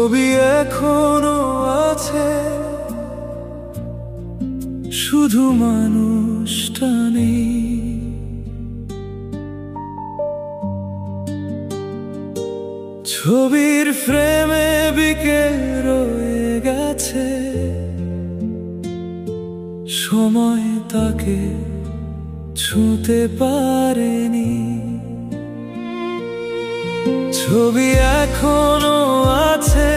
ছবি এখনো আছে, শুধু মানুষটা নেই। ছবির ফ্রেমে বিকেল রয়ে গেছে, সময় তাকে ছুঁতে পারেনি। ছবি এখনো আছে,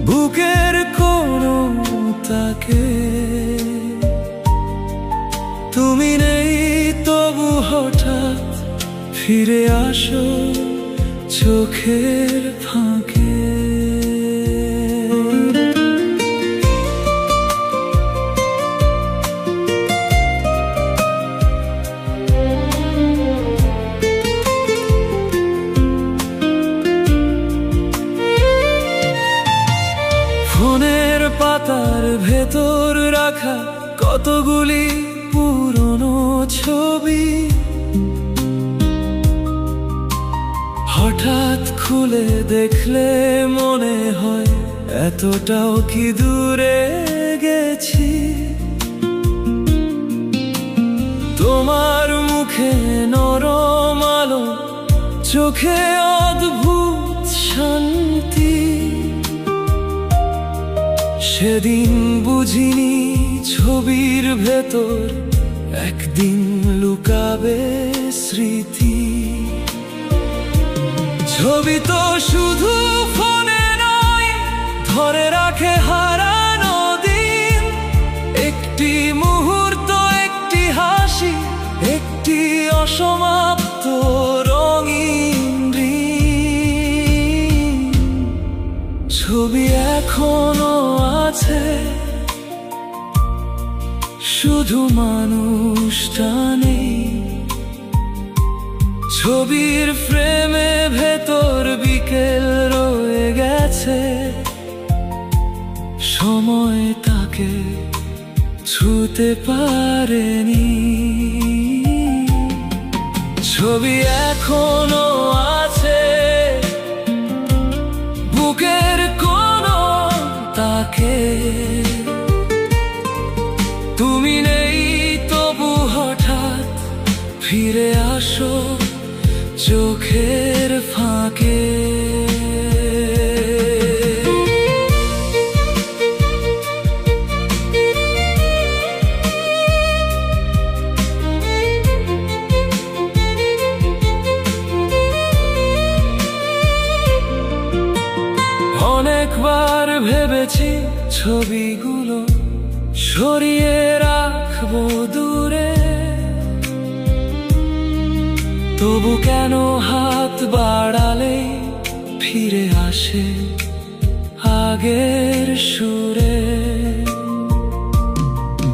বুকের কোনো তাকে। তুমি নেই তবু হঠাৎ ফিরে আসো চোখের ফাঁকে। ফোনের পাতার ভেতর রাখা কতগুলি পুরনো ছবি, হঠাৎ খুলে দেখলে মনে হয় এতটাও কি দূরে গেছি। তোমার মুখে নরম আলো, চোখে অদ্ভুত শান্তি। সেদিন বুঝিনি ছবির ভেতর একদিন লুকাবে স্মৃতি। ছবি তো শুধু ফোনে নয়, ধরে রাখে হারানো দিন। একটি মুহূর্ত, একটি হাসি, একটি অসমাপ্ত রঙিন দিন। ছবি এখনো আছে, শুধু মানুষটা নেই। ছবির ফ্রেমে ভেতর বিকেল রয়ে গেছে, সময় তাকে ছুঁতে পারেনি। ছবি এখনো আছে, বুকের কোনো তাকে। তুমি নেই তবু হঠাৎ ফিরে আসো চোখের ফাঁকে। অনেকবার ভেবেছি ছবিগুলো সরিয়ে রাখবো দূরে, তবু কেন হাত বাড়ালে ফিরে আসে আগের সুরে।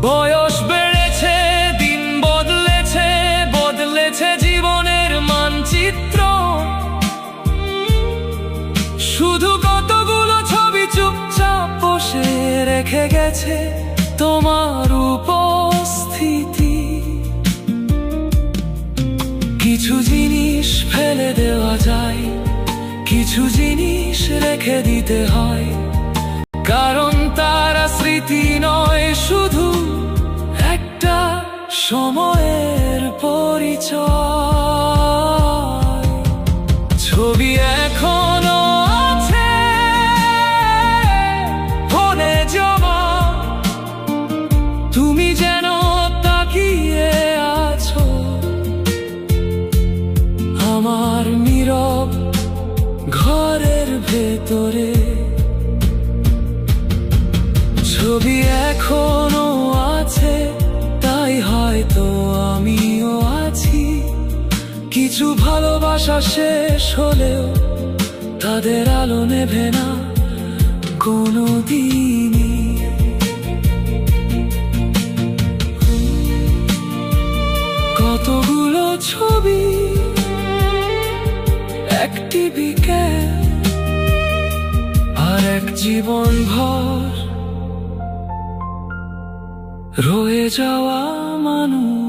বয়স বেড়েছে, দিন বদলেছে, বদলেছে জীবনের মানচিত্র। শুধু কতগুলো ছবি চুপচাপ বসে রেখে গেছে তোমার উপস্থিতি। কিছু জিনিস ফেলে দেওয়া যায়, কিছু জিনিস রেখে দিতে হয়, কারণ তারা স্মৃতি নয়, শুধু একটা সময়ের পরিচয়। ছবি এখনো আছে ফোনে জমা, তুমি যেন তাকিয়ে আছো আমার নীরব ঘরের ভেতরে। ছবি এখনো আছে, তাই হয়তো আমিও আছি। কিছু ভালোবাসা শেষ হলেও তাদের আলো নেভে না কোনো দিনই। কতগুলো ছবি, একটি বিকেল আর এক জীবন ভর রয়ে যাওয়া মানুষ।